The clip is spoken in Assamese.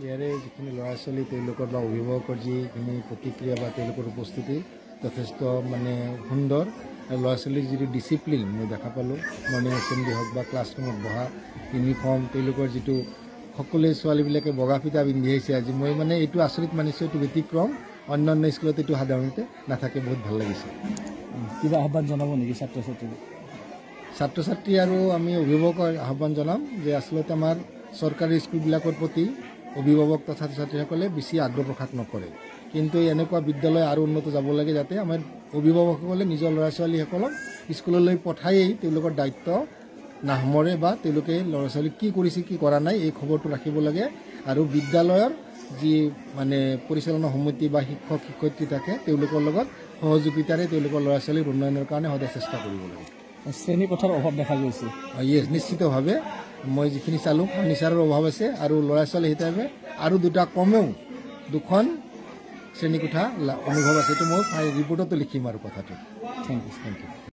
ইয়াৰে যিখিনি ল'ৰা ছোৱালী তেওঁলোকৰ বা অভিভাৱকৰ যিখিনি প্ৰতিক্ৰিয়া বা তেওঁলোকৰ উপস্থিতি যথেষ্ট মানে সুন্দৰ আৰু ল'ৰা ছোৱালীৰ যিটো ডিচিপ্লিন মই দেখা পালোঁ মৰ্ণিং এছেম্বলি হওক বা ক্লাছৰুমত বহা ইউনিফৰ্ম তেওঁলোকৰ যিটো সকলোৱে ছোৱালীবিলাকে বগা ফিটা পিন্ধি আহিছে আজি মই মানে এইটো আচৰিত মানিছোঁ এইটো ব্যতিক্ৰম অন্যান্য স্কুলত এইটো সাধাৰণতে নাথাকে বহুত ভাল লাগিছে কিবা আহ্বান জনাব নেকি ছাত্ৰ ছাত্ৰী আৰু আমি অভিভাৱকৰ আহ্বান জনাম যে আচলতে আমাৰ চৰকাৰী স্কুলবিলাকৰ প্ৰতি অভিভাৱক তথা ছাত্ৰ ছাত্ৰীসকলে বেছি আগ্ৰহ প্ৰকাশ নকৰে কিন্তু এনেকুৱা বিদ্যালয় আৰু উন্নত যাব লাগে যাতে আমাৰ অভিভাৱকসকলে নিজৰ ল'ৰা ছোৱালীসকলক স্কুললৈ পঠায়েই তেওঁলোকৰ দায়িত্ব নাহমৰে বা তেওঁলোকে ল'ৰা ছোৱালীক কি কৰিছে কি কৰা নাই এই খবৰটো ৰাখিব লাগে আৰু বিদ্যালয়ৰ যি মানে পৰিচালনা সমিতি বা শিক্ষক শিক্ষয়িত্ৰী থাকে তেওঁলোকৰ লগত সহযোগিতাৰে তেওঁলোকৰ ল'ৰা ছোৱালীৰ উন্নয়নৰ কাৰণে সদায় চেষ্টা কৰিব লাগে শ্ৰেণীকোঠাৰ অভাৱ দেখা গৈছে ইয়েছ নিশ্চিতভাৱে মই যিখিনি চালোঁ ফাৰ্ণিচাৰৰ অভাৱ আছে আৰু ল'ৰা ছোৱালী হিচাপে আৰু কমেও 2খন শ্ৰেণীকোঠা অনুভৱ আছে এইটো মই ৰিপৰ্টতো লিখিম আৰু কথাটো থেংক ইউ